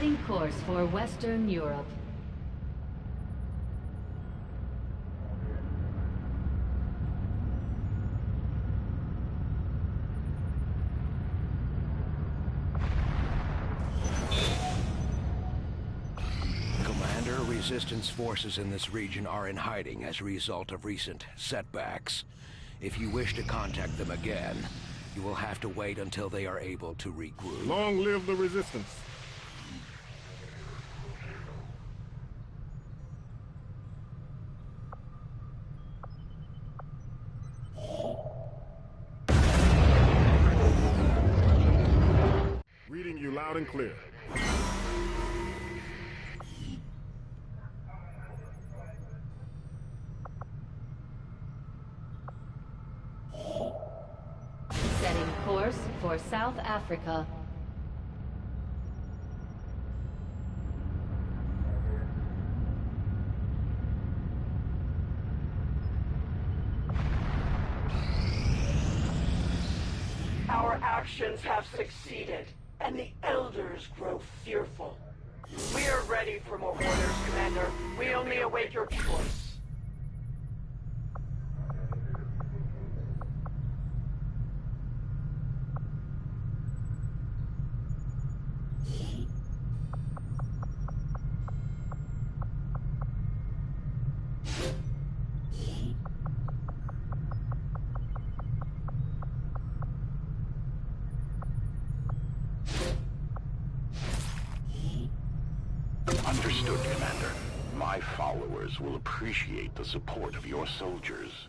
Setting course for Western Europe. Commander, resistance forces in this region are in hiding as a result of recent setbacks. If you wish to contact them again, you will have to wait until they are able to regroup. Long live the resistance. Reading you loud and clear. Setting course for South Africa. Our actions have succeeded, and the Elders grow fearful. We are ready for more orders, Commander. We only await your choice. Understood, Commander. My followers will appreciate the support of your soldiers.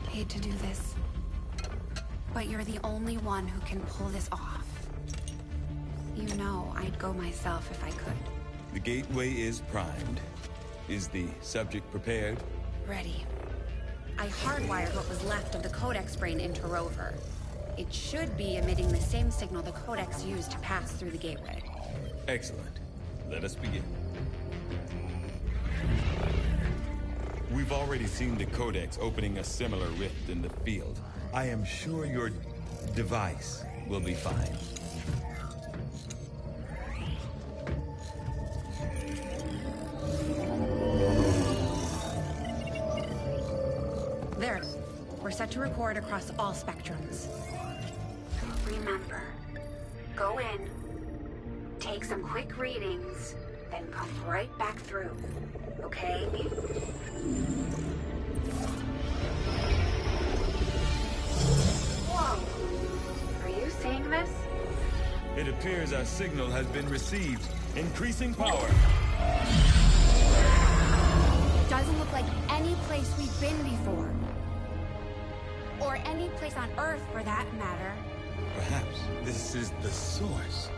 Hate to do this, but you're the only one who can pull this off. You know I'd go myself if I could. The gateway is primed. Is the subject prepared? Ready. I hardwired what was left of the Codex brain into Rover. It should be emitting the same signal the Codex used to pass through the gateway. Excellent. Let us begin. We've already seen the Codex opening a similar rift in the field. I am sure your device will be fine. There. We're set to record across all spectrums. Remember, go in, take some quick readings, then come right back through. Okay? Whoa. Are you seeing this? It appears our signal has been received. Increasing power. Doesn't look like any place we've been before. Or any place on Earth, for that matter. Perhaps this is the source.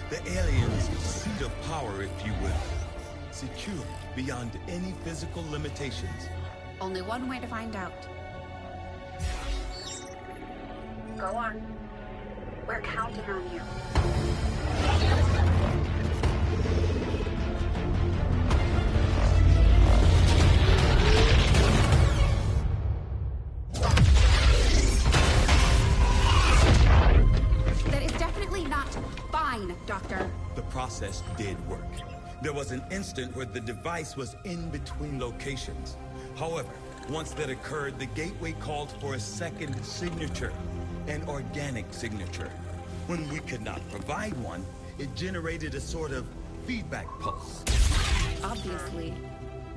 The aliens' seat of power, if you will. Secure beyond any physical limitations. Only one way to find out. Go on. We're counting on you. That is definitely not fine, Doctor. The process did work. There was an instant where the device was in between locations. However, once that occurred, the gateway called for a second signature, an organic signature. When we could not provide one, it generated a sort of feedback pulse. Obviously.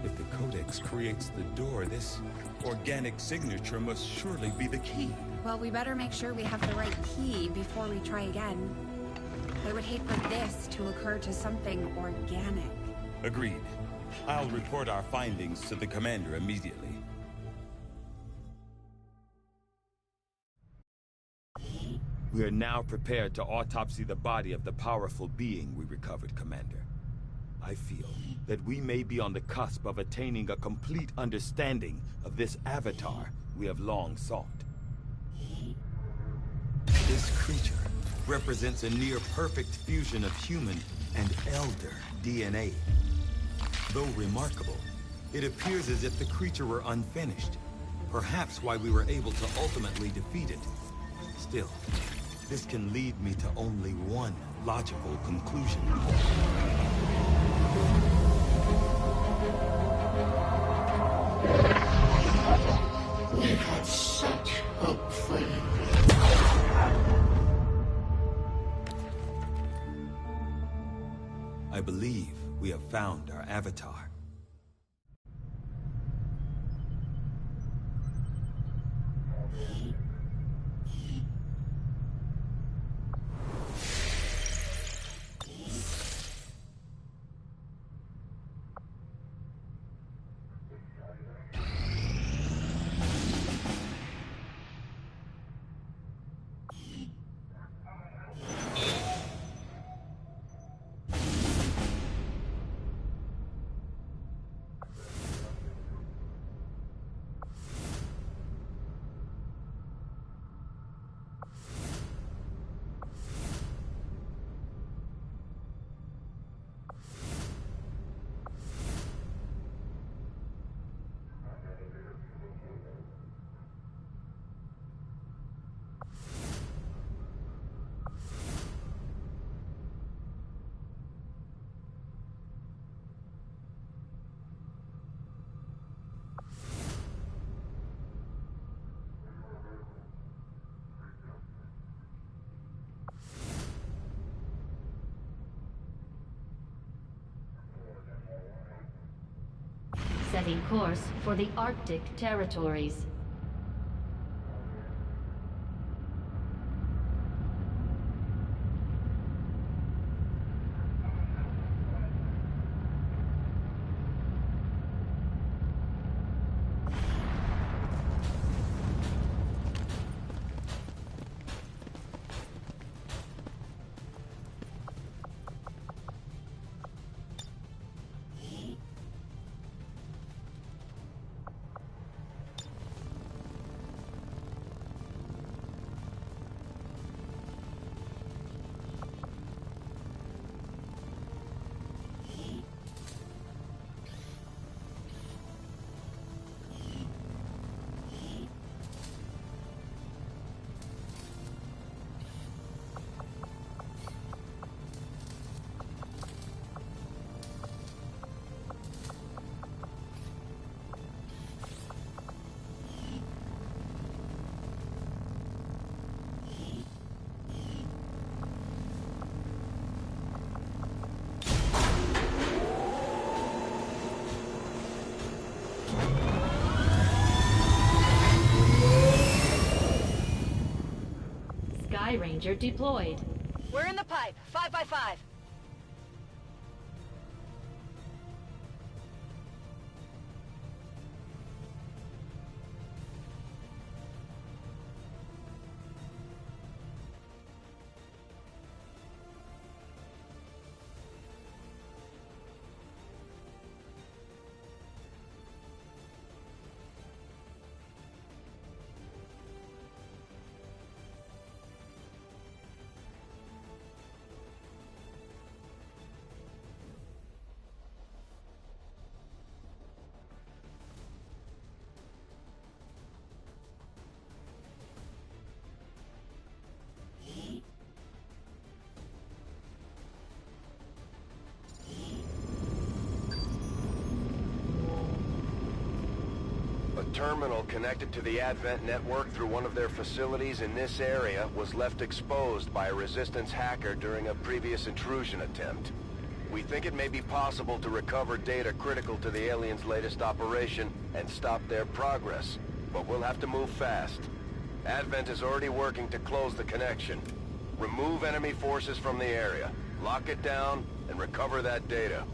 If the Codex creates the door, this organic signature must surely be the key. Well, we better make sure we have the right key before we try again. I would hate for this to occur to something organic. Agreed. I'll report our findings to the commander immediately. We are now prepared to autopsy the body of the powerful being we recovered, Commander. I feel that we may be on the cusp of attaining a complete understanding of this avatar we have long sought. This creature represents a near-perfect fusion of human and elder DNA. Though remarkable, it appears as if the creature were unfinished. Perhaps why we were able to ultimately defeat it. Still, this can lead me to only one logical conclusion. We had such hope for you. I believe we have found our avatar. Setting course for the Arctic territories. Sky Ranger deployed. We're in the pipe. 5 by 5. Terminal connected to the Advent network through one of their facilities in this area was left exposed by a Resistance hacker during a previous intrusion attempt. We think it may be possible to recover data critical to the aliens' latest operation and stop their progress, but we'll have to move fast. Advent is already working to close the connection. Remove enemy forces from the area, lock it down, and recover that data.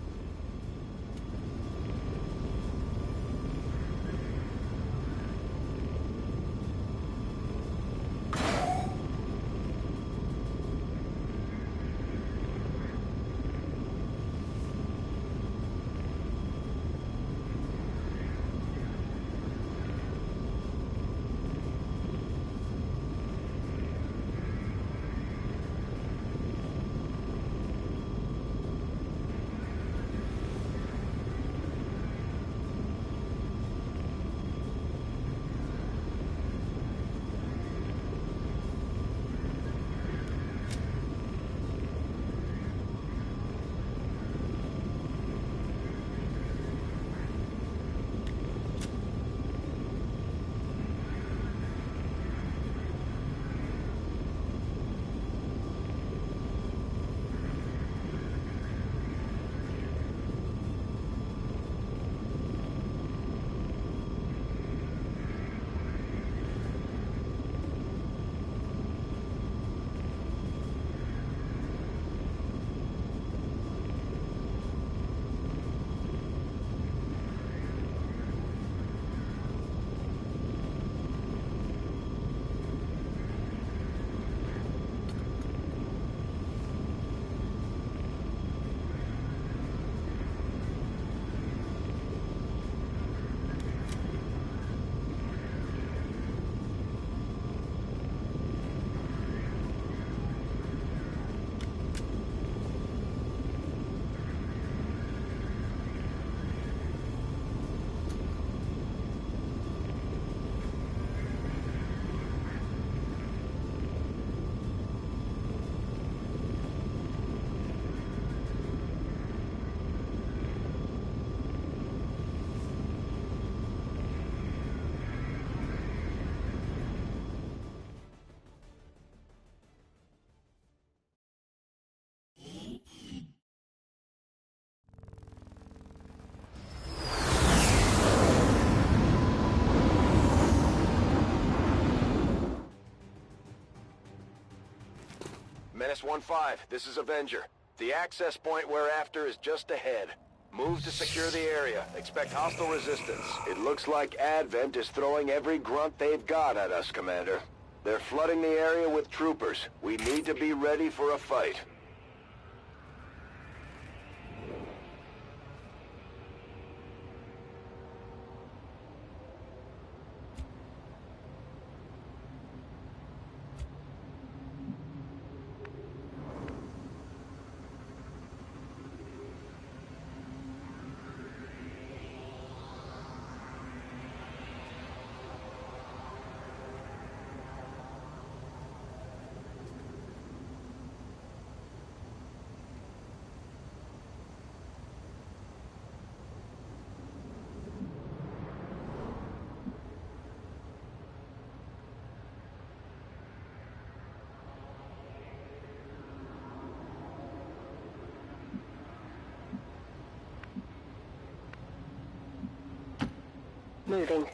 Menace 1-5, this is Avenger. The access point we're after is just ahead. Move to secure the area. Expect hostile resistance. It looks like Advent is throwing every grunt they've got at us, Commander. They're flooding the area with troopers. We need to be ready for a fight. Moving.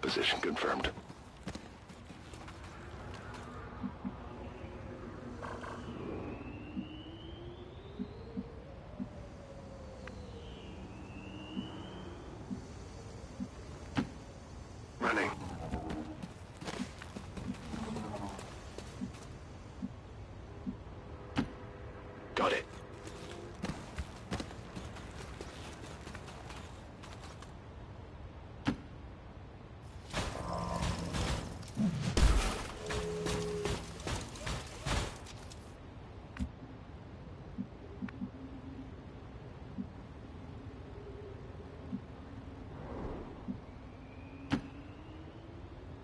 Position confirmed. Running. Got it.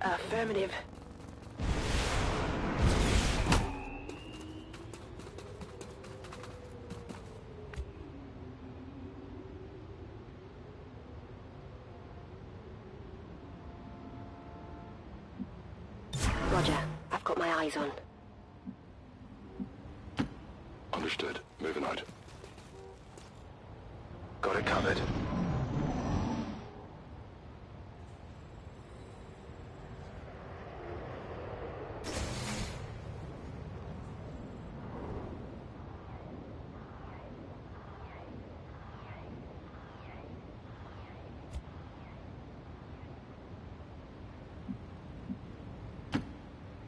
Affirmative. Roger. I've got my eyes on. Understood. Moving out. Got it covered.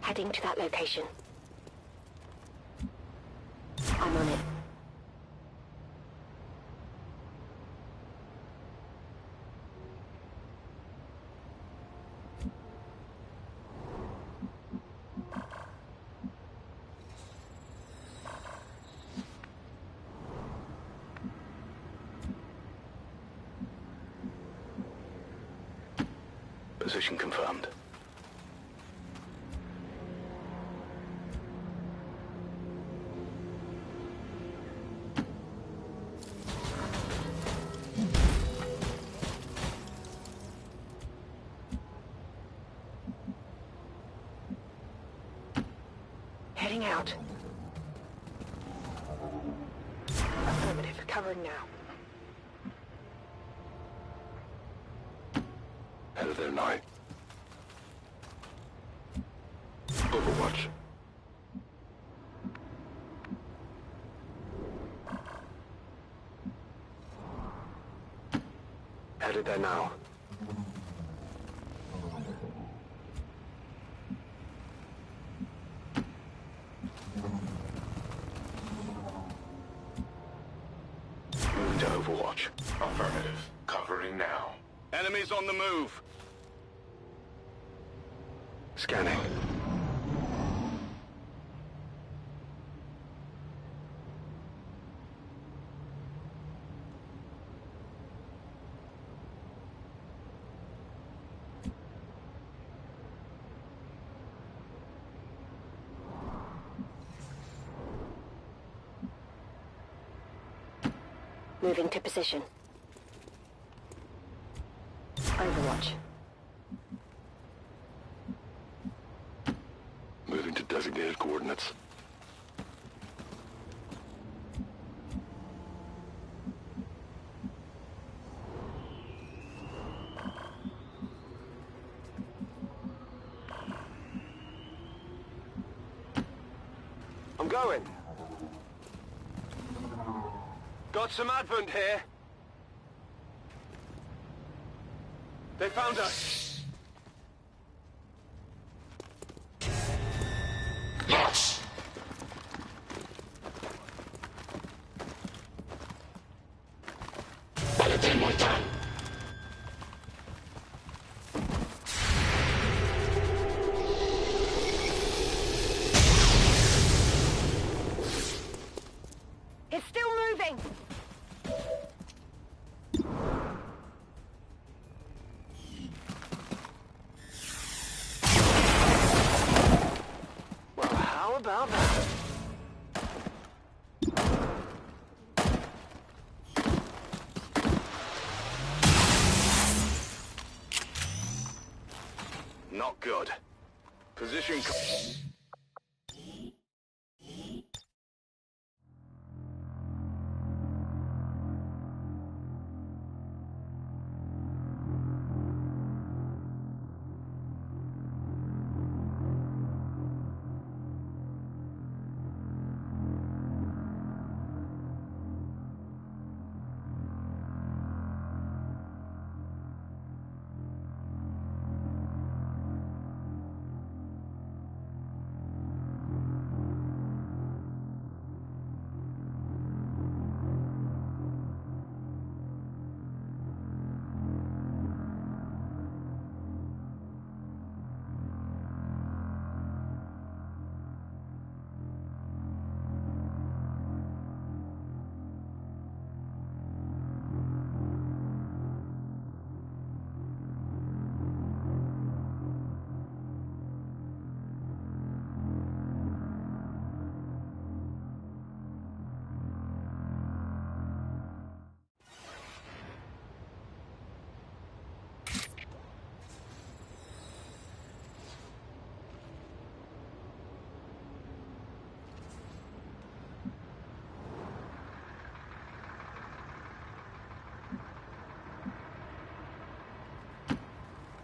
Heading to that location. I'm on it. Position confirmed. Heading out. Affirmative. Covering now. Headed there now. Overwatch. Headed there now. Moving to Overwatch. Affirmative. Covering now. Enemies on the move. Scanning. Moving to position. Overwatch. Moving to designated coordinates. going? Got some advent here. They found us. Yes. By the time we're done. It's still moving! Well, how about that? Not good. Position...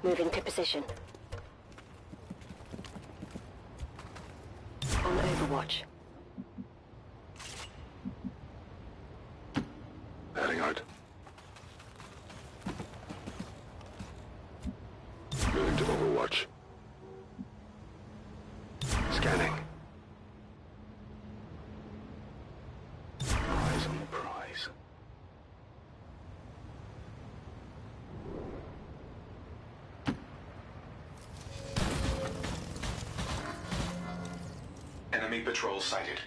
Moving to position. On Overwatch. Heading out. Moving to Overwatch. Scanning. Eyes on the prize. Enemy patrol sighted.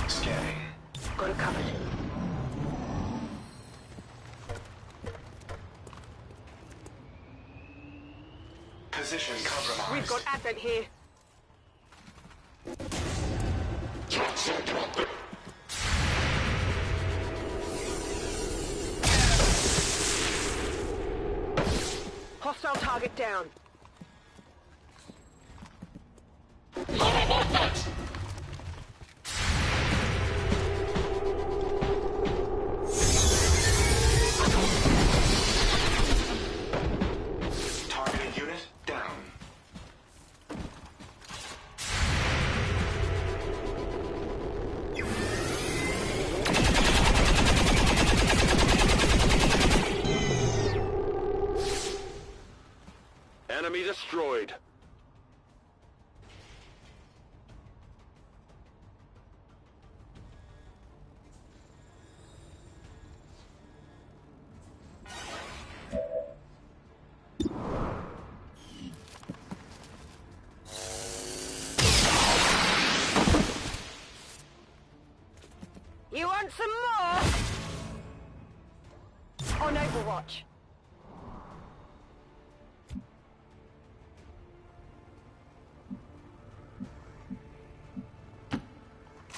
Scanning. Got it covered. Position compromised. We've got advent here. Hostile target down. Targeted unit down. Enemy destroyed. You want some more? On Overwatch.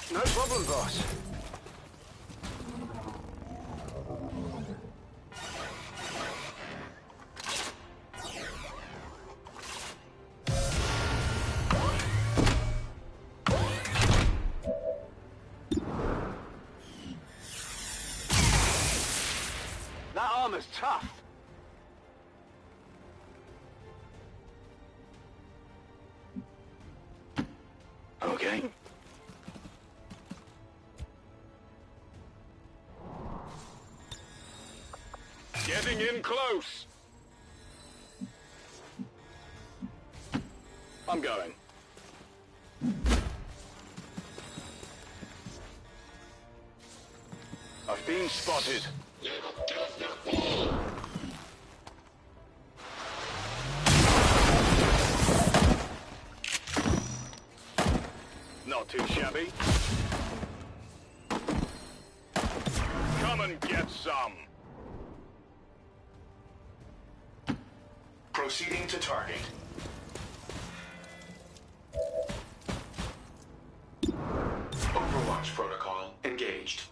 No problem, boss. That armor's tough. Okay. Getting in close. I'm going. I've been spotted. Not too shabby. Come and get some. Proceeding to target. Overwatch protocol engaged.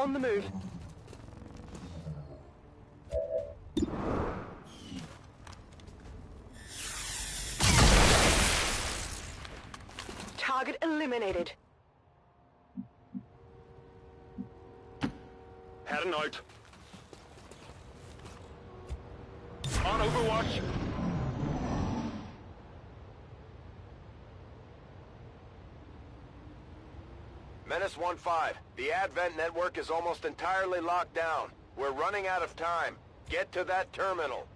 On the move. Target eliminated. Had a note. On Overwatch. Menace 1-5. The Advent network is almost entirely locked down. We're running out of time. Get to that terminal.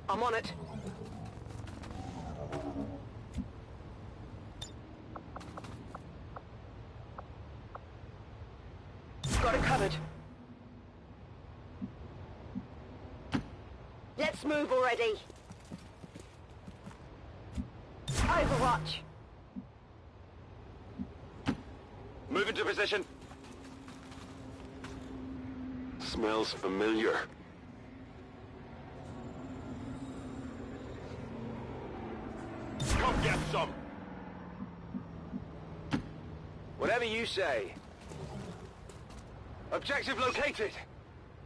I'm on it. Got it covered. Let's move already. Overwatch. Move into position. Smells familiar. Come get some. Whatever you say. Objective located.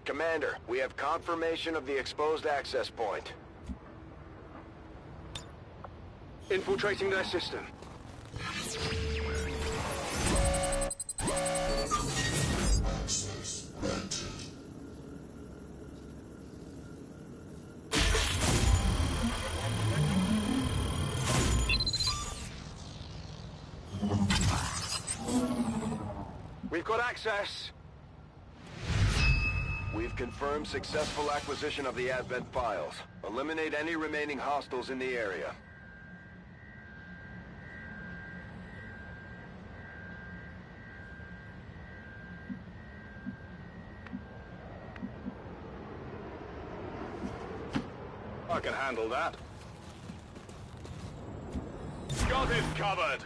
Commander, we have confirmation of the exposed access point. Infiltrating their system. Access granted. We've got access. We've confirmed successful acquisition of the Advent files. Eliminate any remaining hostiles in the area. I can handle that. Got it covered.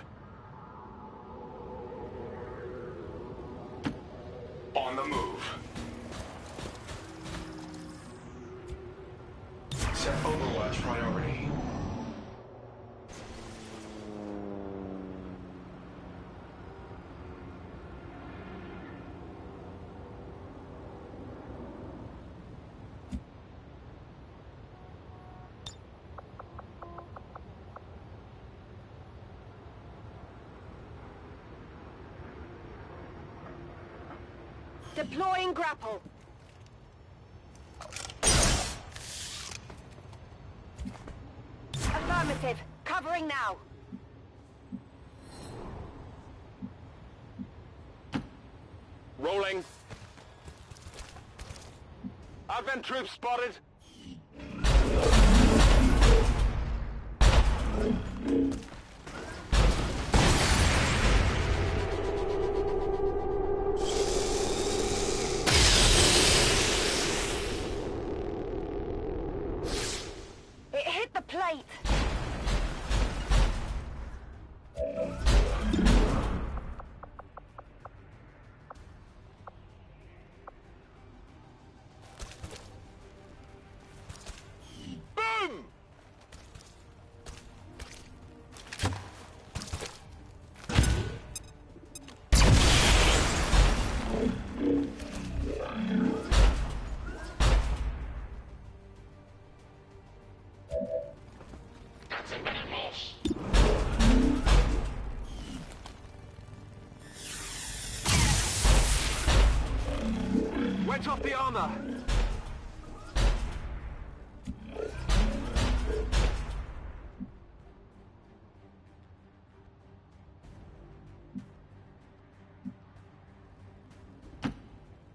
On the move. Set Overwatch priority. Deploying grapple. Affirmative. Covering now. Rolling. Advent troops spotted. It hit the plate. Went off the armor!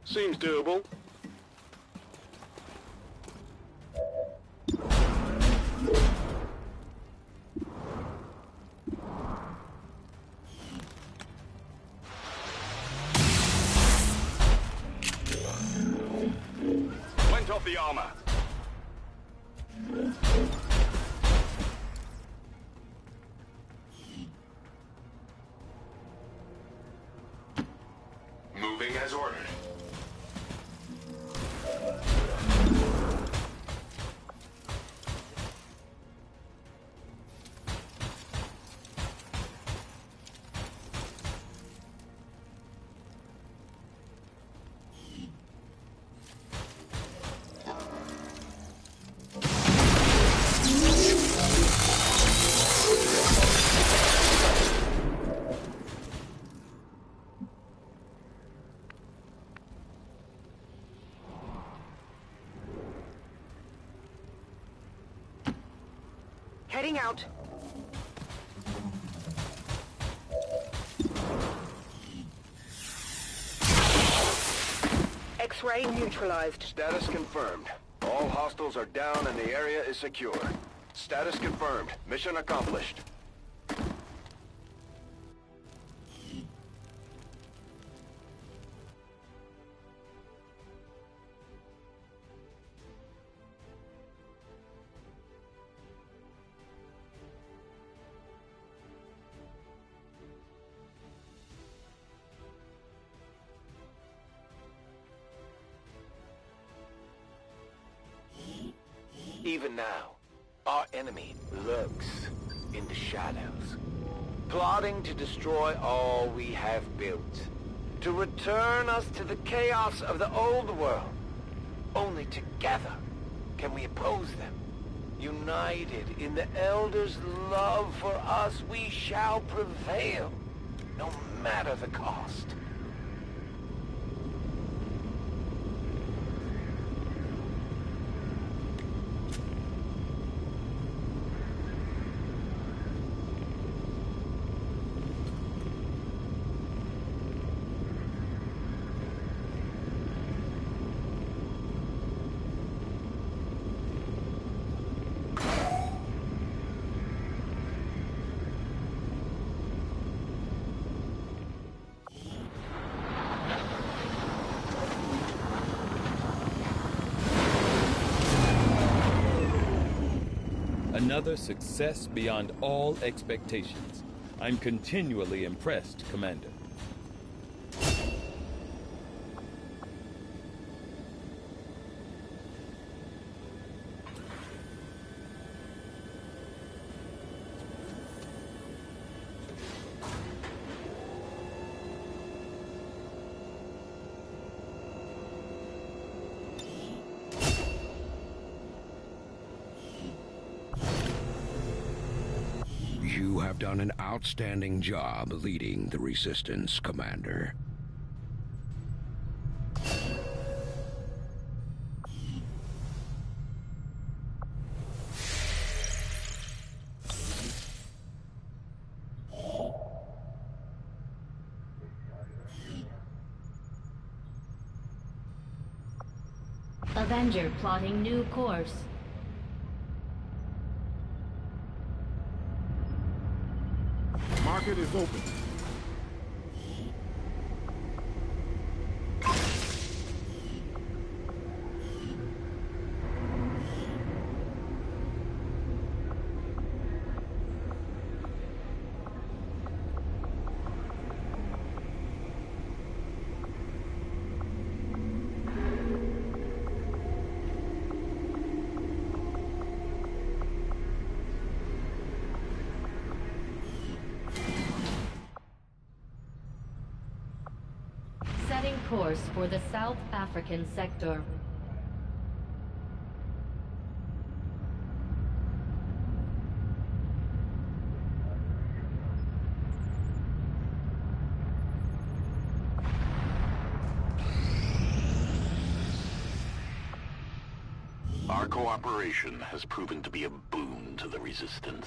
Seems doable. Went off the armor. Moving as ordered. Heading out. X-ray neutralized. Status confirmed. All hostiles are down and the area is secure. Status confirmed. Mission accomplished. Even now, our enemy lurks in the shadows, plotting to destroy all we have built, to return us to the chaos of the old world. Only together can we oppose them. United in the Elders' love for us, we shall prevail, no matter the cost. Another success beyond all expectations. I'm continually impressed, Commander. You have done an outstanding job leading the Resistance, Commander. Avenger plotting new course. Market is open. Setting course for the South African sector. Our cooperation has proven to be a boon to the Resistance.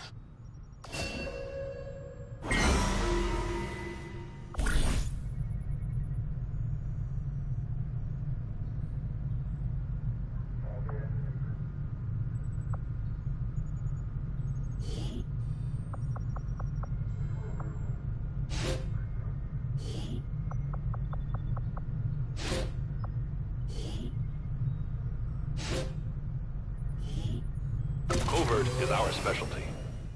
Covert is our specialty.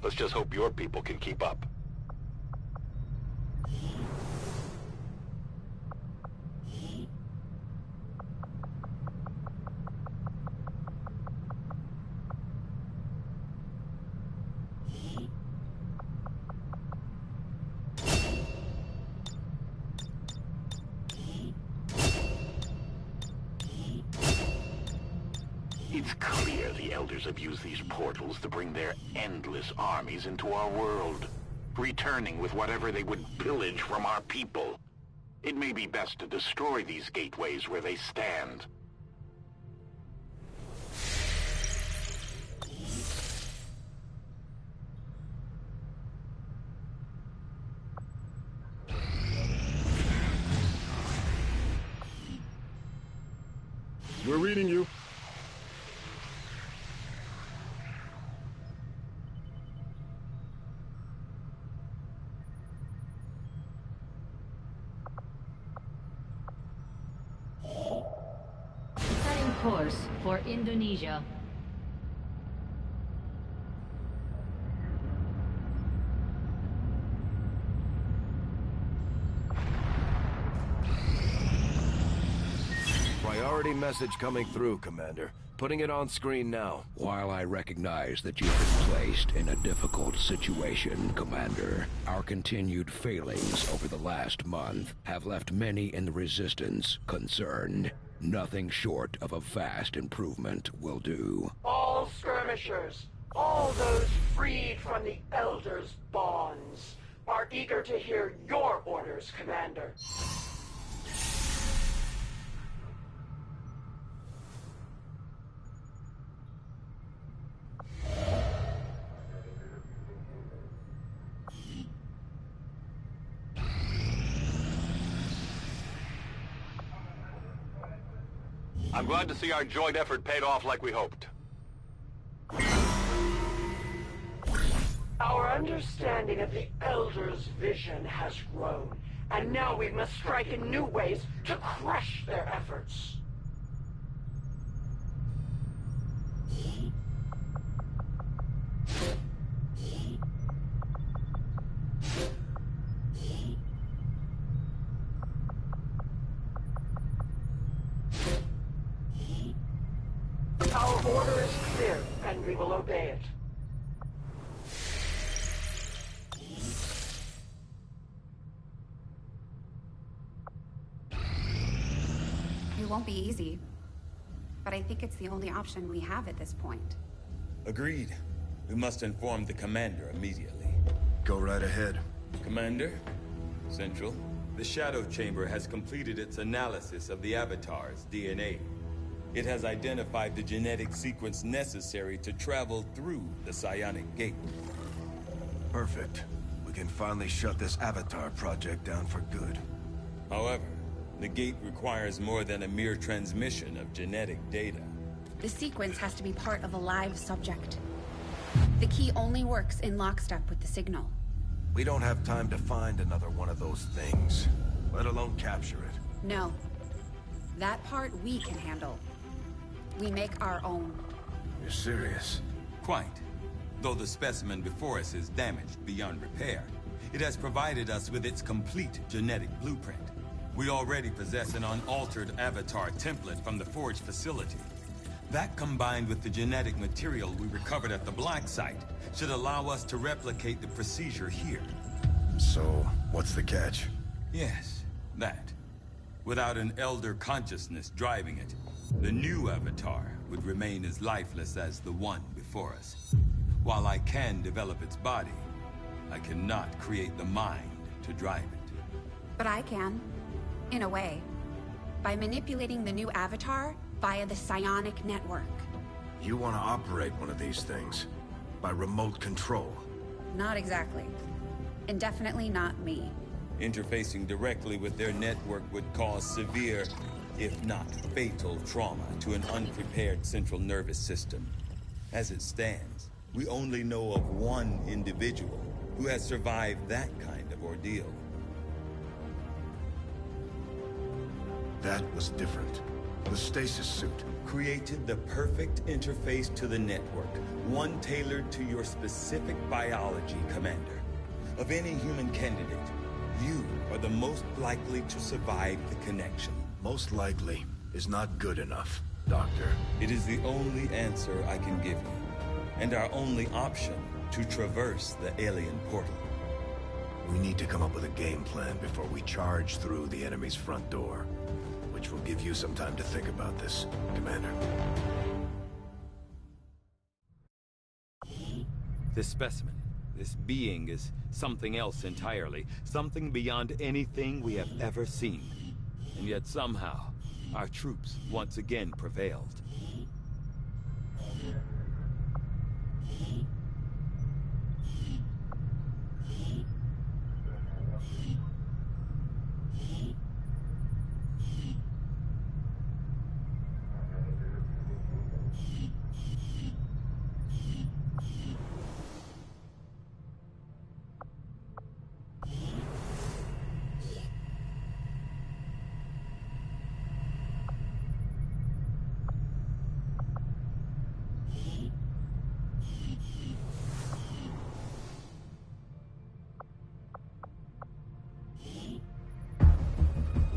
Let's just hope your people can keep up. It's clear the Elders have used these portals to bring their endless armies into our world, returning with whatever they would pillage from our people. It may be best to destroy these gateways where they stand. We're reading you. Setting course for Indonesia. Priority message coming through, Commander. Putting it on screen now. While I recognize that you've been placed in a difficult situation, Commander, our continued failings over the last month have left many in the Resistance concerned. Nothing short of a vast improvement will do. All skirmishers, all those freed from the Elders' bonds, are eager to hear your orders, Commander. I'm glad to see our joint effort paid off like we hoped. Our understanding of the Elders' vision has grown, and now we must strike in new ways to crush their efforts. Our order is clear, and we will obey it. It won't be easy, but I think it's the only option we have at this point. Agreed. We must inform the commander immediately. Go right ahead. Commander, Central, the Shadow Chamber has completed its analysis of the Avatar's DNA. It has identified the genetic sequence necessary to travel through the Psionic Gate. Perfect. We can finally shut this Avatar project down for good. However, the gate requires more than a mere transmission of genetic data. The sequence has to be part of a live subject. The key only works in lockstep with the signal. We don't have time to find another one of those things, let alone capture it. No. That part we can handle. We make our own. You're serious? Quite. Though the specimen before us is damaged beyond repair, it has provided us with its complete genetic blueprint. We already possess an unaltered Avatar template from the Forge facility. That, combined with the genetic material we recovered at the Black Site, should allow us to replicate the procedure here. So, what's the catch? Yes, that. Without an Elder consciousness driving it, the new Avatar would remain as lifeless as the one before us. While I can develop its body, I cannot create the mind to drive it. But I can. In a way. By manipulating the new Avatar via the psionic network. You want to operate one of these things by remote control. Not exactly. And definitely not me. Interfacing directly with their network would cause severe, if not fatal, trauma to an unprepared central nervous system. As it stands, we only know of one individual who has survived that kind of ordeal. That was different. The stasis suit created the perfect interface to the network, one tailored to your specific biology, Commander. Of any human candidate, you are the most likely to survive the connection. Most likely is not good enough, Doctor. It is the only answer I can give you, and our only option to traverse the alien portal. We need to come up with a game plan before we charge through the enemy's front door, which will give you some time to think about this, Commander. This specimen, this being, is something else entirely. Something beyond anything we have ever seen. And yet somehow, our troops once again prevailed.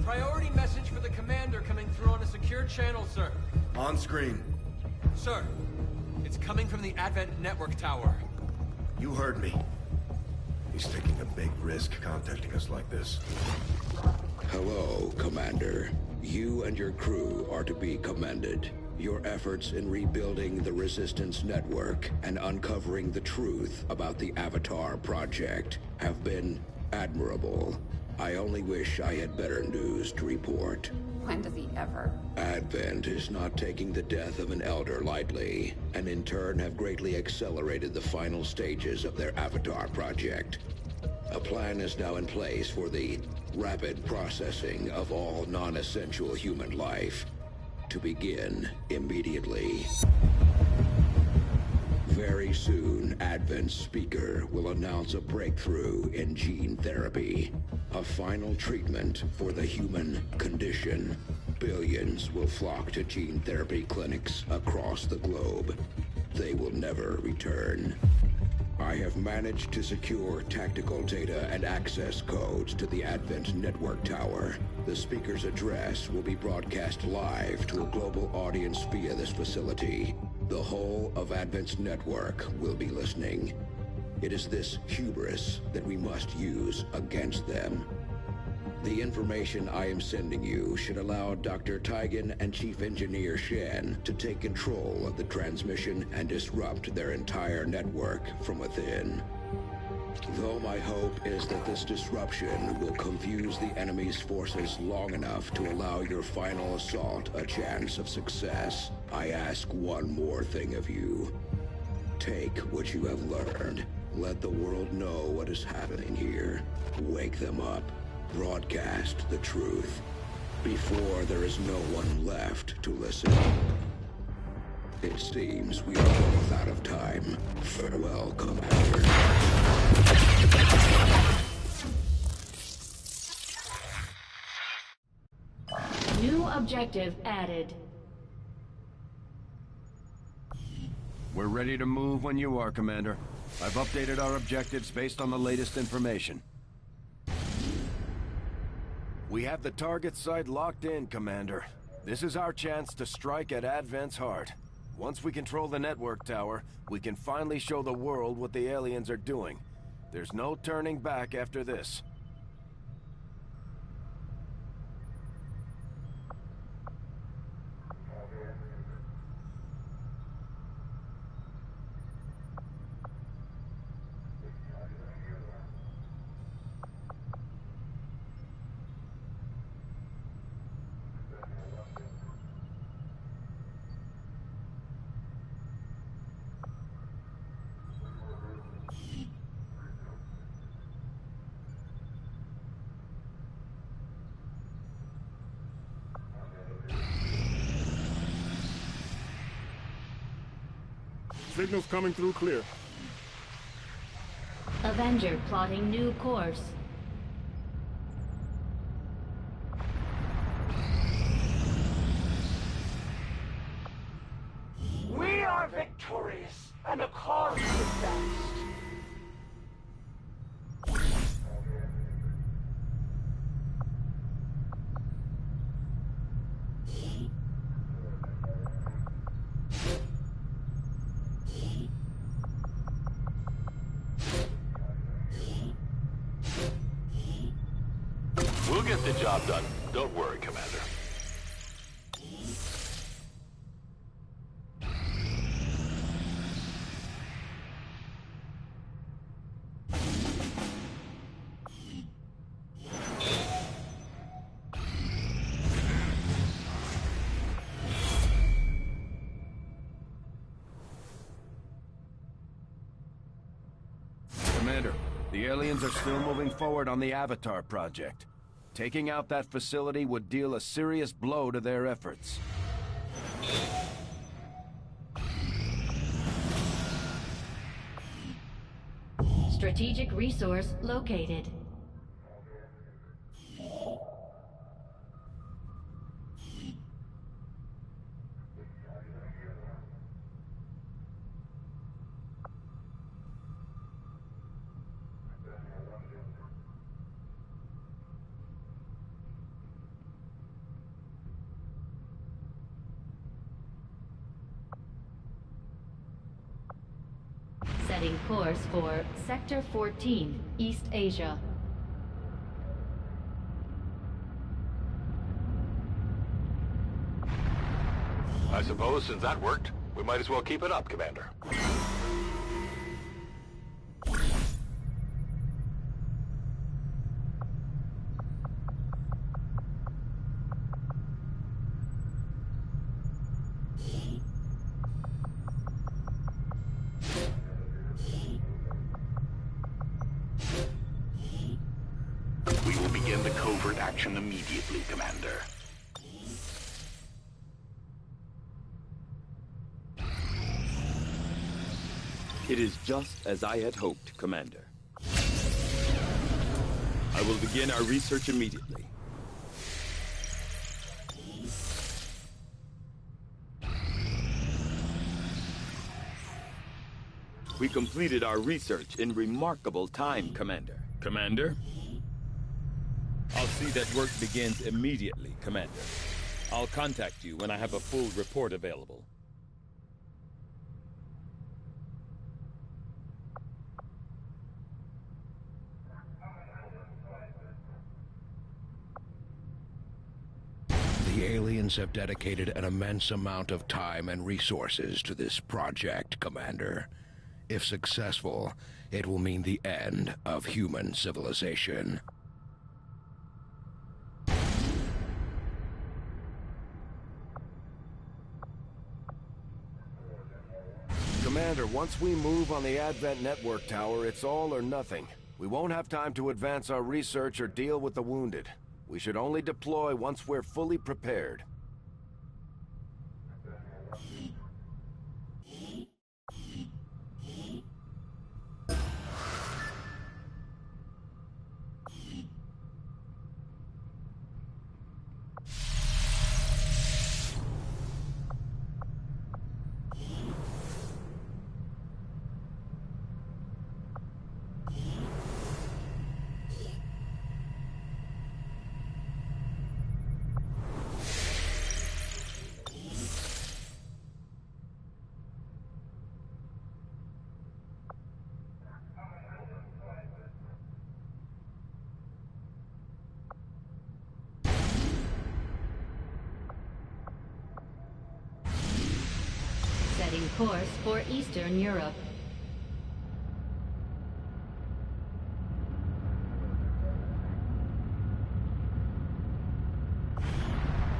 Priority message for the commander coming through on a secure channel, sir. On screen. Sir, it's coming from the Advent Network Tower. You heard me. He's taking a big risk contacting us like this. Hello, Commander. You and your crew are to be commended. Your efforts in rebuilding the Resistance network and uncovering the truth about the Avatar project have been admirable. I only wish I had better news to report. When does he ever? Advent is not taking the death of an elder lightly, and in turn have greatly accelerated the final stages of their Avatar project. A plan is now in place for the rapid processing of all non-essential human life to begin immediately. Very soon, Advent's speaker will announce a breakthrough in gene therapy. A final treatment for the human condition. Billions will flock to gene therapy clinics across the globe. They will never return. I have managed to secure tactical data and access codes to the Advent Network Tower. The speaker's address will be broadcast live to a global audience via this facility. The whole of Advent's network will be listening. It is this hubris that we must use against them. The information I am sending you should allow Dr. Taigen and Chief Engineer Shen to take control of the transmission and disrupt their entire network from within. Though my hope is that this disruption will confuse the enemy's forces long enough to allow your final assault a chance of success, I ask one more thing of you. Take what you have learned. Let the world know what is happening here. Wake them up. Broadcast the truth. Before there is no one left to listen. It seems we are both out of time. Farewell, Commander. New objective added. We're ready to move when you are, Commander. I've updated our objectives based on the latest information. We have the target site locked in, Commander. This is our chance to strike at Advent's heart. Once we control the network tower, we can finally show the world what the aliens are doing. There's no turning back after this. Signal's coming through clear. Avenger plotting new course. We are victorious, and the cause is advanced. We'll get the job done. Don't worry, Commander. Commander, the aliens are still moving forward on the Avatar project. Taking out that facility would deal a serious blow to their efforts. Strategic resource located. Setting course for Sector 14, East Asia. I suppose since that worked, we might as well keep it up, Commander. We will begin the covert action immediately, Commander. It is just as I had hoped, Commander. I will begin our research immediately. We completed our research in remarkable time, Commander. Commander? I'll see that work begins immediately, Commander. I'll contact you when I have a full report available. The aliens have dedicated an immense amount of time and resources to this project, Commander. If successful, it will mean the end of human civilization. Commander, once we move on the Advent Network Tower, it's all or nothing. We won't have time to advance our research or deal with the wounded. We should only deploy once we're fully prepared. Setting course for Eastern Europe.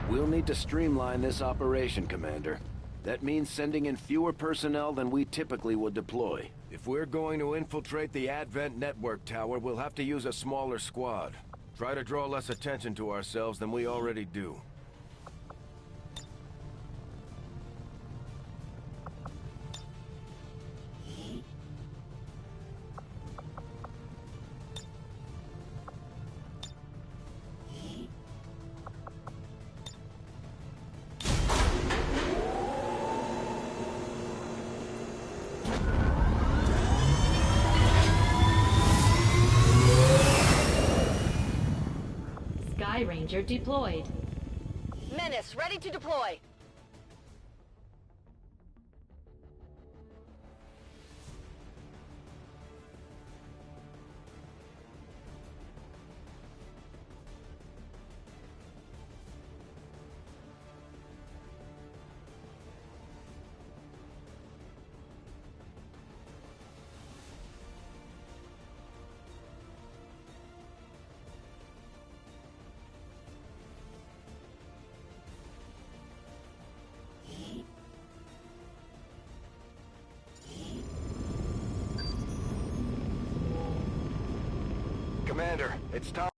We'll need to streamline this operation, Commander. That means sending in fewer personnel than we typically would deploy. If we're going to infiltrate the Advent Network Tower, we'll have to use a smaller squad. Try to draw less attention to ourselves than we already do. Sky Ranger deployed. Menace, ready to deploy. Commander, it's time.